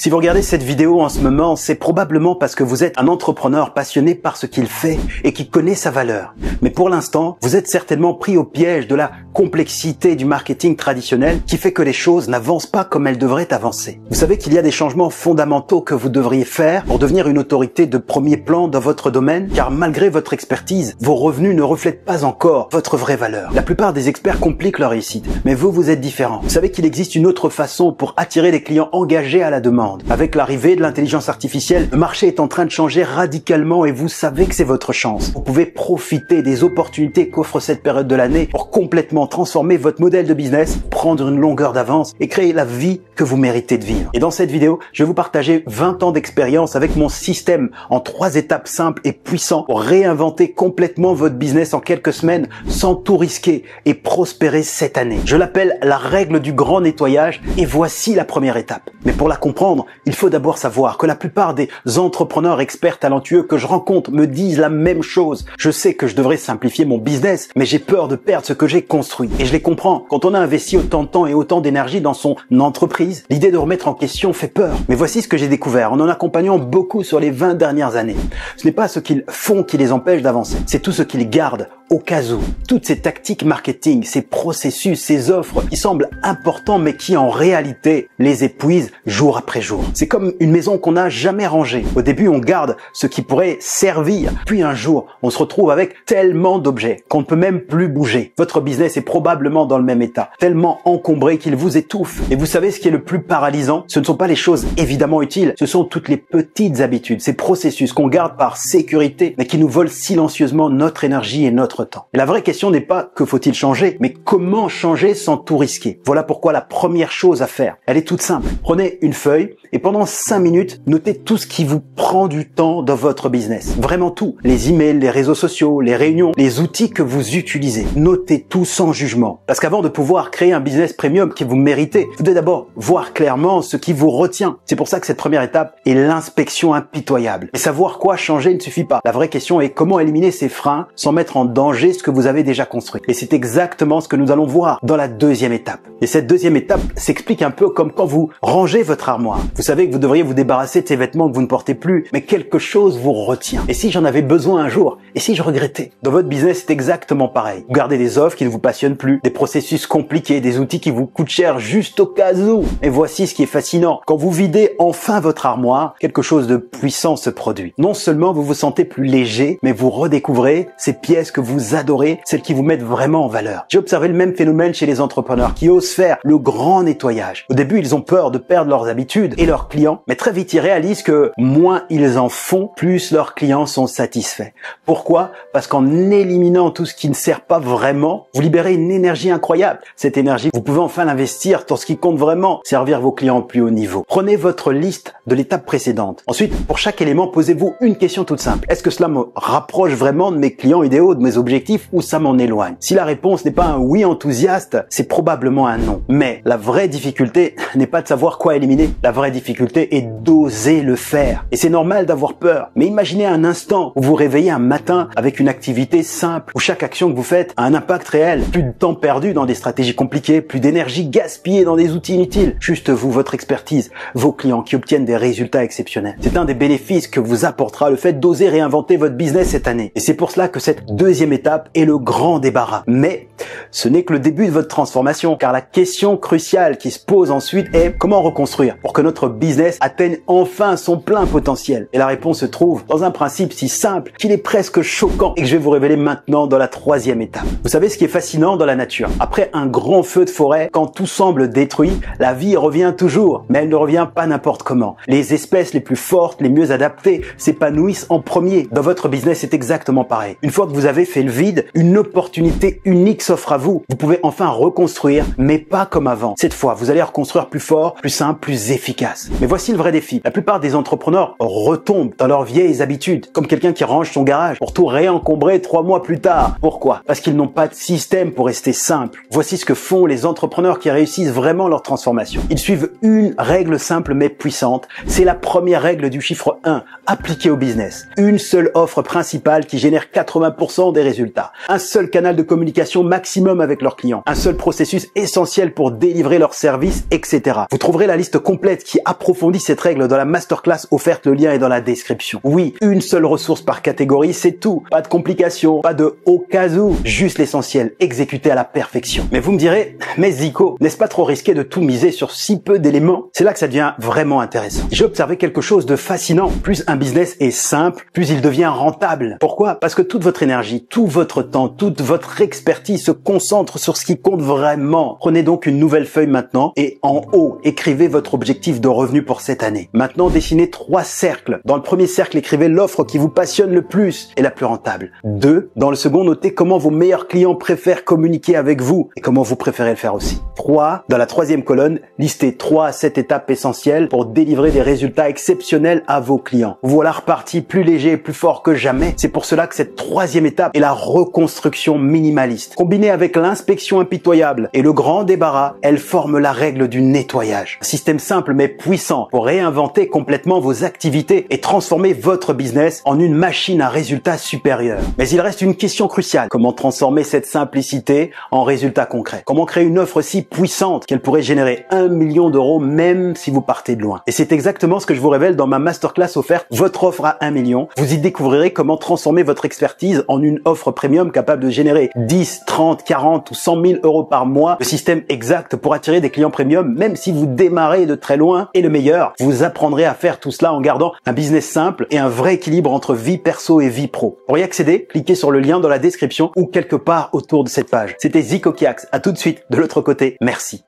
Si vous regardez cette vidéo en ce moment, c'est probablement parce que vous êtes un entrepreneur passionné par ce qu'il fait et qui connaît sa valeur. Mais pour l'instant, vous êtes certainement pris au piège de la complexité du marketing traditionnel qui fait que les choses n'avancent pas comme elles devraient avancer. Vous savez qu'il y a des changements fondamentaux que vous devriez faire pour devenir une autorité de premier plan dans votre domaine, car malgré votre expertise, vos revenus ne reflètent pas encore votre vraie valeur. La plupart des experts compliquent leur réussite, mais vous êtes différent. Vous savez qu'il existe une autre façon pour attirer des clients engagés à la demande. Avec l'arrivée de l'intelligence artificielle, le marché est en train de changer radicalement et vous savez que c'est votre chance. Vous pouvez profiter des opportunités qu'offre cette période de l'année pour complètement transformer votre modèle de business, prendre une longueur d'avance et créer la vie que vous méritez de vivre. Et dans cette vidéo, je vais vous partager 20 ans d'expérience avec mon système en 3 étapes simples et puissants pour réinventer complètement votre business en quelques semaines sans tout risquer et prospérer cette année. Je l'appelle la règle du grand nettoyage et voici la première étape. Mais pour la comprendre, il faut d'abord savoir que la plupart des entrepreneurs experts talentueux que je rencontre me disent la même chose. Je sais que je devrais simplifier mon business, mais j'ai peur de perdre ce que j'ai construit. Et je les comprends. Quand on a investi autant de temps et autant d'énergie dans son entreprise, l'idée de remettre en question fait peur. Mais voici ce que j'ai découvert en accompagnant beaucoup sur les 20 dernières années. Ce n'est pas ce qu'ils font qui les empêche d'avancer, c'est tout ce qu'ils gardent au cas où. Toutes ces tactiques marketing, ces processus, ces offres qui semblent importants mais qui en réalité les épuisent jour après jour. C'est comme une maison qu'on n'a jamais rangée. Au début, on garde ce qui pourrait servir. Puis un jour, on se retrouve avec tellement d'objets qu'on ne peut même plus bouger. Votre business est probablement dans le même état, tellement encombré qu'il vous étouffe. Et vous savez ce qui est le plus paralysant? Ce ne sont pas les choses évidemment utiles, ce sont toutes les petites habitudes, ces processus qu'on garde par sécurité mais qui nous volent silencieusement notre énergie et notre temps. Et la vraie question n'est pas que faut-il changer, mais comment changer sans tout risquer. Voilà pourquoi la première chose à faire, elle est toute simple. Prenez une feuille et pendant 5 minutes, notez tout ce qui vous prend du temps dans votre business. Vraiment tout. Les emails, les réseaux sociaux, les réunions, les outils que vous utilisez. Notez tout sans jugement. Parce qu'avant de pouvoir créer un business premium que vous méritez, vous devez d'abord voir clairement ce qui vous retient. C'est pour ça que cette première étape est l'inspection impitoyable. Et savoir quoi changer ne suffit pas. La vraie question est comment éliminer ces freins sans mettre en danger ce que vous avez déjà construit. Et c'est exactement ce que nous allons voir dans la deuxième étape. Et cette deuxième étape s'explique un peu comme quand vous rangez votre armoire. Vous savez que vous devriez vous débarrasser de ces vêtements que vous ne portez plus, mais quelque chose vous retient. Et si j'en avais besoin un jour? Et si je regrettais? Dans votre business, c'est exactement pareil. Vous gardez des offres qui ne vous passionnent plus, des processus compliqués, des outils qui vous coûtent cher juste au cas où. Et voici ce qui est fascinant. Quand vous videz enfin votre armoire, quelque chose de puissant se produit. Non seulement vous vous sentez plus léger, mais vous redécouvrez ces pièces que vous adorez, celles qui vous mettent vraiment en valeur. J'ai observé le même phénomène chez les entrepreneurs qui osent faire le grand nettoyage. Au début, ils ont peur de perdre leurs habitudes et leurs clients, mais très vite, ils réalisent que moins ils en font, plus leurs clients sont satisfaits. Pourquoi? Parce qu'en éliminant tout ce qui ne sert pas vraiment, vous libérez une énergie incroyable. Cette énergie, vous pouvez enfin l'investir dans ce qui compte vraiment, servir vos clients au plus haut niveau. Prenez votre liste de l'étape précédente. Ensuite, pour chaque élément, posez-vous une question toute simple. Est-ce que cela me rapproche vraiment de mes clients idéaux, de mes objectifs, ou ça m'en éloigne? Si la réponse n'est pas un oui enthousiaste, c'est probablement un non. Mais la vraie difficulté n'est pas de savoir quoi éliminer. La vraie difficulté est d'oser le faire. Et c'est normal d'avoir peur. Mais imaginez un instant où vous vous réveillez un matin avec une activité simple, où chaque action que vous faites a un impact réel. Plus de temps perdu dans des stratégies compliquées, plus d'énergie gaspillée dans des outils inutiles. Juste vous, votre expertise, vos clients qui obtiennent des résultats exceptionnels. C'est un des bénéfices que vous apportera le fait d'oser réinventer votre business cette année. Et c'est pour cela que cette deuxième étape est le grand débarras. Mais ce n'est que le début de votre transformation, car la question cruciale qui se pose ensuite est comment reconstruire pour que notre business atteigne enfin son plein potentiel. Et la réponse se trouve dans un principe si simple qu'il est presque choquant et que je vais vous révéler maintenant dans la troisième étape. Vous savez ce qui est fascinant dans la nature? Après un grand feu de forêt, quand tout semble détruit, la vie revient toujours, mais elle ne revient pas n'importe comment. Les espèces les plus fortes, les mieux adaptées, s'épanouissent en premier. Dans votre business, c'est exactement pareil. Une fois que vous avez fait le vide, une opportunité unique s'offre à vous. Vous pouvez enfin reconstruire, mais pas comme avant. Cette fois, vous allez reconstruire plus fort, plus simple, plus efficace. Mais voici le vrai défi. La plupart des entrepreneurs retombent dans leurs vieilles habitudes, comme quelqu'un qui range son garage pour tout réencombrer 3 mois plus tard. Pourquoi? Parce qu'ils n'ont pas de système pour rester simple. Voici ce que font les entrepreneurs qui réussissent vraiment leur transformation. Ils suivent une règle simple mais puissante. C'est la première règle du chiffre 1, appliquée au business. Une seule offre principale qui génère 80% des résultats. Un seul canal de communication maximum avec leurs clients. Un seul processus essentiel pour délivrer leurs services, etc. Vous trouverez la liste complète qui approfondit cette règle dans la masterclass offerte, le lien est dans la description. Oui, une seule ressource par catégorie, c'est tout. Pas de complications, pas de au cas où, juste l'essentiel, exécuté à la perfection. Mais vous me direz, mais Zico, n'est-ce pas trop risqué de tout miser sur si peu d'éléments? C'est là que ça devient vraiment intéressant. J'ai observé quelque chose de fascinant. Plus un business est simple, plus il devient rentable. Pourquoi? Parce que toute votre énergie, tout votre temps, toute votre expertise se concentre sur ce qui compte vraiment. Prenez donc une nouvelle feuille maintenant et en haut, écrivez votre objectif de revenu pour cette année. Maintenant, dessinez 3 cercles. Dans le premier cercle, écrivez l'offre qui vous passionne le plus et la plus rentable. 2. Dans le second, notez comment vos meilleurs clients préfèrent communiquer avec vous et comment vous préférez le faire aussi. 3. Dans la troisième colonne, listez 3 à 7 étapes essentielles pour délivrer des résultats exceptionnels à vos clients. Voilà reparti plus léger et plus fort que jamais. C'est pour cela que cette troisième étape est la reconstruction minimaliste. Combinée avec l'inspection impitoyable et le grand débarras, elle forme la règle du nettoyage. Un système simple mais puissant pour réinventer complètement vos activités et transformer votre business en une machine à résultats supérieurs. Mais il reste une question cruciale. Comment transformer cette simplicité en résultats concrets? Comment créer une offre si puissante qu'elle pourrait générer 1 million d'euros même si vous partez de loin? Et c'est exactement ce que je vous révèle dans ma masterclass offerte Votre offre à 1 million. Vous y découvrirez comment transformer votre expertise en une offre premium capable de générer 10, 30, 40 ou 100 000 euros par mois. Le système exact pour attirer des clients premium même si vous démarrez de très loin. Et le meilleur, vous apprendrez à faire tout cela en gardant un business simple et un vrai équilibre entre vie perso et vie pro. Pour y accéder, cliquez sur le lien dans la description ou quelque part autour de cette page. C'était Zico Kiax. À tout de suite de l'autre côté. Merci.